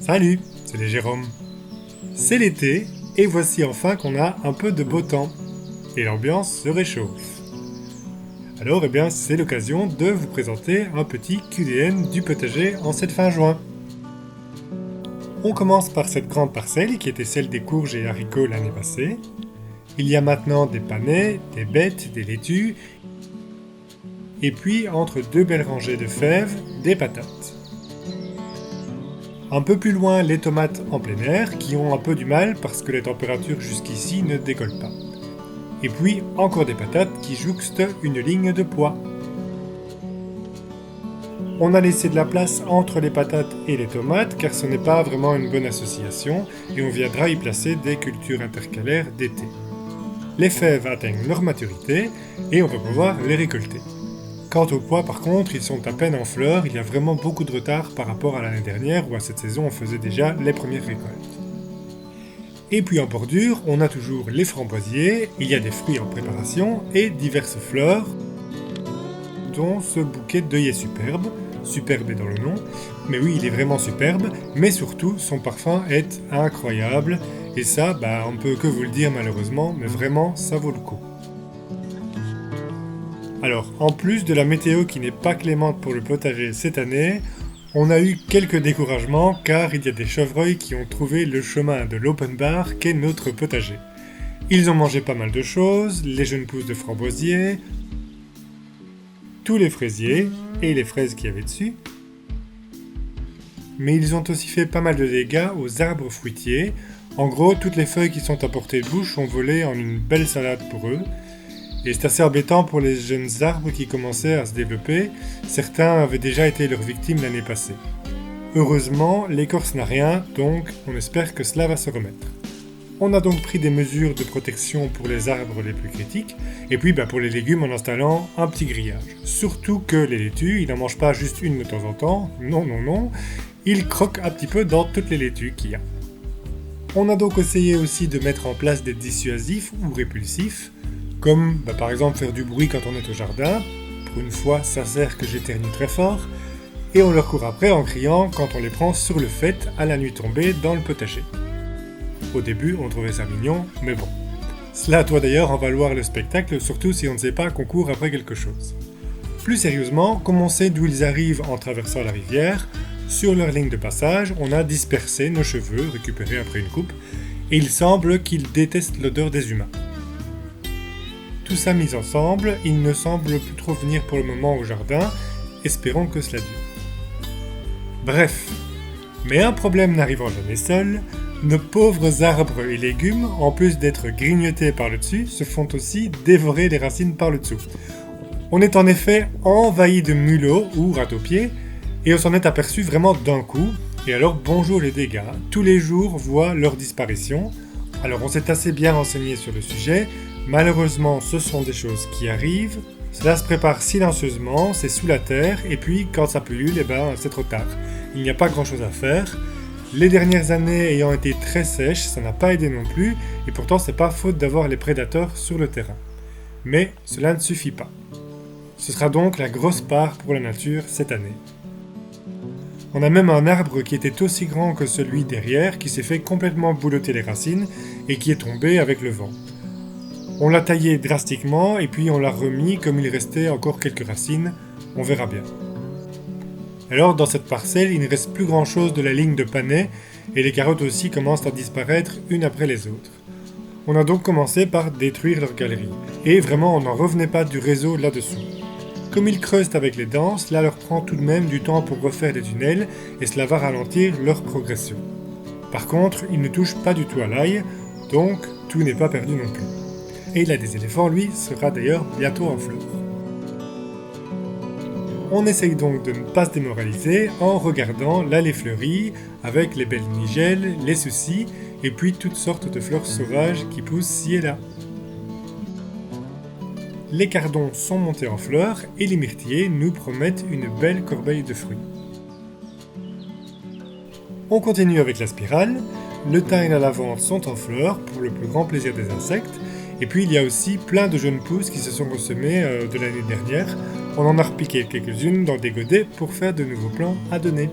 Salut, c'est Jérôme. C'est l'été, et voici enfin qu'on a un peu de beau temps. Et l'ambiance se réchauffe. Alors, c'est l'occasion de vous présenter un petit QDN du potager en cette fin juin. On commence par cette grande parcelle qui était celle des courges et haricots l'année passée. Il y a maintenant des panais, des bettes, des laitues, et puis entre deux belles rangées de fèves, des patates. Un peu plus loin, les tomates en plein air, qui ont un peu du mal parce que les températures jusqu'ici ne décollent pas. Et puis encore des patates qui jouxtent une ligne de pois. On a laissé de la place entre les patates et les tomates car ce n'est pas vraiment une bonne association et on viendra y placer des cultures intercalaires d'été. Les fèves atteignent leur maturité et on va pouvoir les récolter. Quant aux pois par contre, ils sont à peine en fleurs, il y a vraiment beaucoup de retard par rapport à l'année dernière où à cette saison on faisait déjà les premières récoltes. Et puis en bordure, on a toujours les framboisiers, il y a des fruits en préparation et diverses fleurs, dont ce bouquet d'œillets superbe. Superbe est dans le nom, mais oui, il est vraiment superbe, mais surtout, son parfum est incroyable, et ça, on ne peut que vous le dire malheureusement, mais vraiment, ça vaut le coup. Alors, en plus de la météo qui n'est pas clémente pour le potager cette année, on a eu quelques découragements car il y a des chevreuils qui ont trouvé le chemin de l'open bar qu'est notre potager. Ils ont mangé pas mal de choses, les jeunes pousses de framboisiers, tous les fraisiers et les fraises qu'il y avait dessus. Mais ils ont aussi fait pas mal de dégâts aux arbres fruitiers. En gros, toutes les feuilles qui sont à portée de bouche ont volé en une belle salade pour eux. Et c'est assez embêtant pour les jeunes arbres qui commençaient à se développer. Certains avaient déjà été leurs victimes l'année passée. Heureusement, l'écorce n'a rien, donc on espère que cela va se remettre. On a donc pris des mesures de protection pour les arbres les plus critiques, et puis pour les légumes en installant un petit grillage. Surtout que les laitues, ils n'en mangent pas juste une de temps en temps, non, ils croquent un petit peu dans toutes les laitues qu'il y a. On a donc essayé aussi de mettre en place des dissuasifs ou répulsifs, comme par exemple faire du bruit quand on est au jardin, pour une fois ça sert que j'éternue très fort, et on leur court après en criant quand on les prend sur le fait à la nuit tombée dans le potager. Au début, on trouvait ça mignon, mais bon. Cela doit d'ailleurs en valoir le spectacle, surtout si on ne sait pas qu'on court après quelque chose. Plus sérieusement, comme on sait d'où ils arrivent en traversant la rivière, sur leur ligne de passage, on a dispersé nos cheveux, récupérés après une coupe, et il semble qu'ils détestent l'odeur des humains. Tout ça mis ensemble, ils ne semblent plus trop venir pour le moment au jardin, espérons que cela dure. Bref, mais un problème n'arrivant jamais seul, nos pauvres arbres et légumes, en plus d'être grignotés par le dessus, se font aussi dévorer les racines par le dessous. On est en effet envahi de mulots ou râteaux-pieds, et on s'en est aperçu vraiment d'un coup, et alors bonjour les dégâts, tous les jours voient leur disparition. Alors on s'est assez bien renseigné sur le sujet, malheureusement ce sont des choses qui arrivent, cela se prépare silencieusement, c'est sous la terre, et puis quand ça pullule, c'est trop tard. Il n'y a pas grand chose à faire. Les dernières années ayant été très sèches, ça n'a pas aidé non plus, et pourtant c'est pas faute d'avoir les prédateurs sur le terrain. Mais cela ne suffit pas. Ce sera donc la grosse part pour la nature cette année. On a même un arbre qui était aussi grand que celui derrière, qui s'est fait complètement boulotter les racines, et qui est tombé avec le vent. On l'a taillé drastiquement, et puis on l'a remis comme il restait encore quelques racines, on verra bien. Alors dans cette parcelle, il ne reste plus grand chose de la ligne de panais et les carottes aussi commencent à disparaître une après les autres. On a donc commencé par détruire leur galerie. Et vraiment on n'en revenait pas du réseau là-dessous. Comme ils creusent avec les dents, cela leur prend tout de même du temps pour refaire des tunnels et cela va ralentir leur progression. Par contre, ils ne touchent pas du tout à l'ail, donc tout n'est pas perdu non plus. Et la des éléphants, lui, sera d'ailleurs bientôt en fleurs. On essaye donc de ne pas se démoraliser en regardant l'allée fleurie avec les belles nigelles, les soucis et puis toutes sortes de fleurs sauvages qui poussent ci et là. Les cardons sont montés en fleurs et les myrtillers nous promettent une belle corbeille de fruits. On continue avec la spirale, le thym et la lavande sont en fleurs pour le plus grand plaisir des insectes et puis il y a aussi plein de jeunes pousses qui se sont ressemées de l'année dernière. On en a repiqué quelques-unes dans des godets pour faire de nouveaux plants à donner.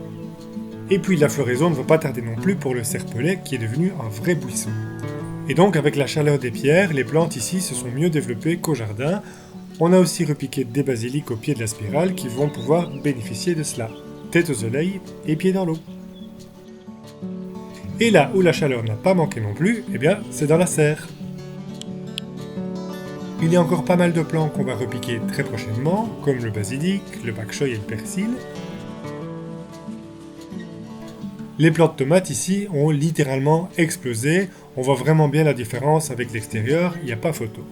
Et puis la floraison ne va pas tarder non plus pour le serpolet qui est devenu un vrai buisson. Et donc avec la chaleur des pierres, les plantes ici se sont mieux développées qu'au jardin. On a aussi repiqué des basiliques au pied de la spirale qui vont pouvoir bénéficier de cela. Tête au soleil et pieds dans l'eau. Et là où la chaleur n'a pas manqué non plus, eh bien c'est dans la serre. Il y a encore pas mal de plants qu'on va repiquer très prochainement, comme le basilic, le bok choy et le persil. Les plants de tomates ici ont littéralement explosé, on voit vraiment bien la différence avec l'extérieur, il n'y a pas photo.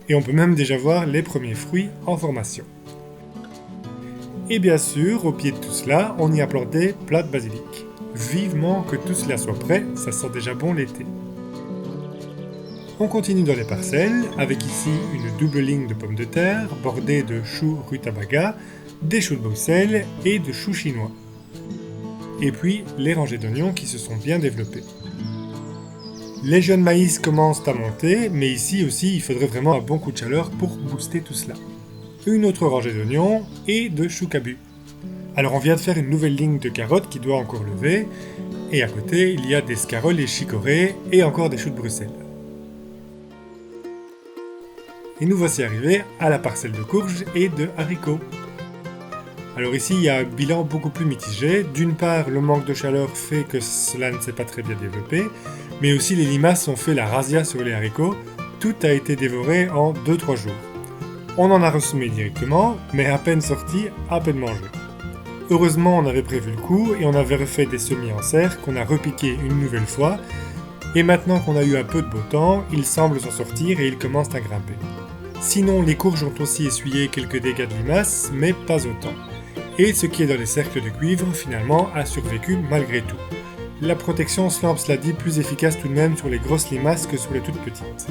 Et on peut même déjà voir les premiers fruits en formation. Et bien sûr, au pied de tout cela, on y a planté plein de basilic. Vivement que tout cela soit prêt, ça sent déjà bon l'été. On continue dans les parcelles, avec ici une double ligne de pommes de terre, bordée de choux rutabaga, des choux de Bruxelles et de choux chinois. Et puis les rangées d'oignons qui se sont bien développées. Les jeunes maïs commencent à monter, mais ici aussi il faudrait vraiment un bon coup de chaleur pour booster tout cela. Une autre rangée d'oignons et de choux cabu. Alors on vient de faire une nouvelle ligne de carottes qui doit encore lever, et à côté il y a des scaroles et chicorées et encore des choux de Bruxelles. Et nous voici arrivés à la parcelle de courges et de haricots. Alors ici il y a un bilan beaucoup plus mitigé. D'une part le manque de chaleur fait que cela ne s'est pas très bien développé, mais aussi les limaces ont fait la razzia sur les haricots, tout a été dévoré en 2-3 jours. On en a ressemé directement, mais à peine sorti, à peine mangé. Heureusement, on avait prévu le coup et on avait refait des semis en serre qu'on a repiqué une nouvelle fois. Et maintenant qu'on a eu un peu de beau temps, ils semblent s'en sortir et ils commencent à grimper. Sinon, les courges ont aussi essuyé quelques dégâts de limaces, mais pas autant. Et ce qui est dans les cercles de cuivre, finalement, a survécu malgré tout. La protection semble, cela dit, plus efficace tout de même sur les grosses limaces que sur les toutes petites.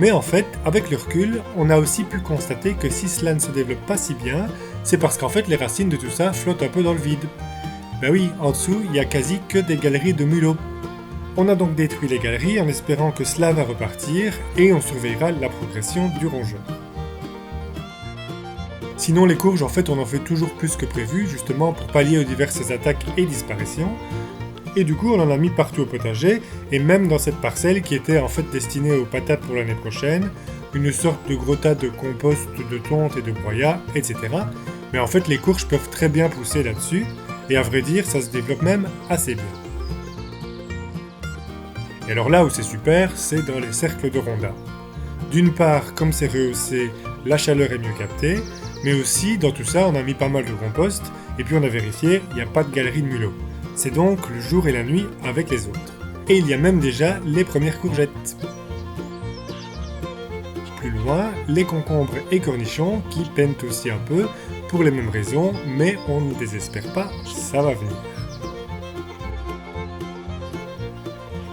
Mais en fait, avec le recul, on a aussi pu constater que si cela ne se développe pas si bien, c'est parce qu'en fait les racines de tout ça flottent un peu dans le vide. Ben oui, en dessous, il n'y a quasi que des galeries de mulots. On a donc détruit les galeries en espérant que cela va repartir et on surveillera la progression du rongeur. Sinon les courges, en fait, on en fait toujours plus que prévu, justement pour pallier aux diverses attaques et disparitions. Et du coup, on en a mis partout au potager, et même dans cette parcelle qui était en fait destinée aux patates pour l'année prochaine, une sorte de gros tas de compost, de tonte et de broyat, etc. Mais en fait, les courges peuvent très bien pousser là-dessus, et à vrai dire, ça se développe même assez bien. Et alors là où c'est super, c'est dans les cercles de rondins. D'une part, comme c'est rehaussé, la chaleur est mieux captée, mais aussi, dans tout ça, on a mis pas mal de compost, et puis on a vérifié, il n'y a pas de galerie de mulots. C'est donc le jour et la nuit avec les autres. Et il y a même déjà les premières courgettes. Plus loin, les concombres et cornichons qui peinent aussi un peu, pour les mêmes raisons, mais on ne désespère pas, ça va venir.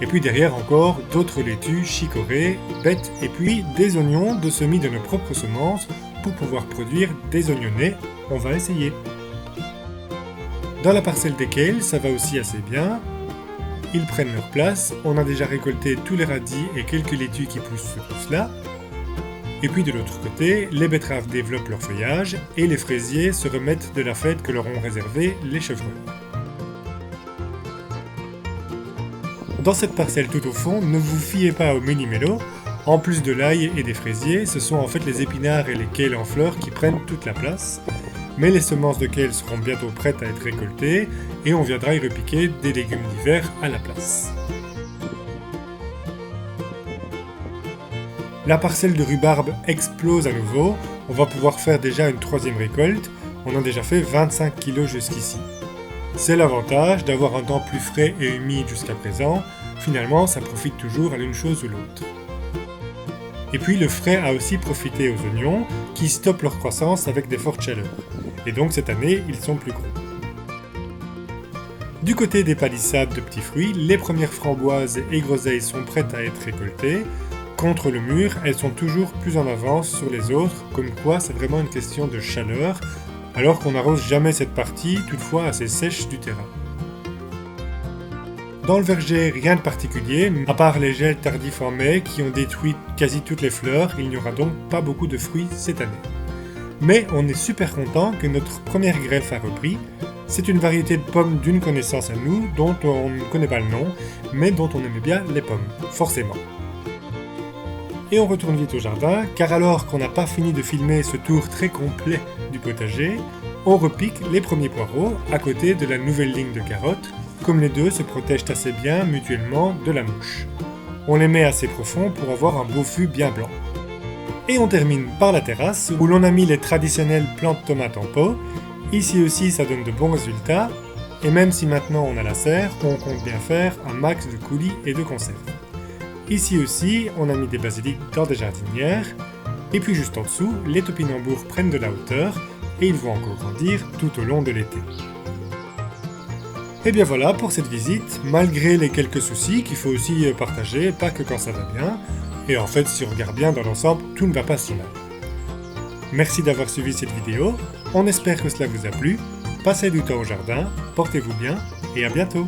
Et puis derrière encore, d'autres laitues, chicorées, bêtes, et puis des oignons de semis de nos propres semences pour pouvoir produire des oignonnets. On va essayer. Dans la parcelle des kales, ça va aussi assez bien. Ils prennent leur place, on a déjà récolté tous les radis et quelques laitues qui poussent sur tout cela. Et puis de l'autre côté, les betteraves développent leur feuillage et les fraisiers se remettent de la fête que leur ont réservée les chevreuils. Dans cette parcelle tout au fond, ne vous fiez pas aux mini-mélos. En plus de l'ail et des fraisiers, ce sont en fait les épinards et les kales en fleurs qui prennent toute la place. Mais les semences de kale seront bientôt prêtes à être récoltées et on viendra y repiquer des légumes d'hiver à la place. La parcelle de rhubarbe explose à nouveau, on va pouvoir faire déjà une troisième récolte, on a déjà fait 25 kg jusqu'ici. C'est l'avantage d'avoir un temps plus frais et humide jusqu'à présent, finalement ça profite toujours à l'une chose ou l'autre. Et puis le frais a aussi profité aux oignons qui stoppent leur croissance avec des fortes chaleurs. Et donc cette année, ils sont plus gros. Du côté des palissades de petits fruits, les premières framboises et groseilles sont prêtes à être récoltées. Contre le mur, elles sont toujours plus en avance sur les autres, comme quoi c'est vraiment une question de chaleur, alors qu'on n'arrose jamais cette partie, toutefois assez sèche du terrain. Dans le verger, rien de particulier, à part les gels tardifs en mai qui ont détruit quasi toutes les fleurs, il n'y aura donc pas beaucoup de fruits cette année. Mais on est super content que notre première greffe a repris, C'est une variété de pommes d'une connaissance à nous, dont on ne connaît pas le nom, mais dont on aimait bien les pommes, forcément. Et on retourne vite au jardin, car alors qu'on n'a pas fini de filmer ce tour très complet du potager, on repique les premiers poireaux à côté de la nouvelle ligne de carottes, comme les deux se protègent assez bien mutuellement de la mouche. On les met assez profond pour avoir un beau fût bien blanc. Et on termine par la terrasse, où l'on a mis les traditionnelles plantes tomates en pot. Ici aussi ça donne de bons résultats, et même si maintenant on a la serre, on compte bien faire un max de coulis et de conserves. Ici aussi, on a mis des basiliques dans des jardinières, et puis juste en dessous, les topinambours prennent de la hauteur, et ils vont encore grandir tout au long de l'été. Et bien voilà pour cette visite, malgré les quelques soucis qu'il faut aussi partager, pas que quand ça va bien, et en fait si on regarde bien dans l'ensemble, tout ne va pas si mal. Merci d'avoir suivi cette vidéo, on espère que cela vous a plu, passez du temps au jardin, portez-vous bien, et à bientôt!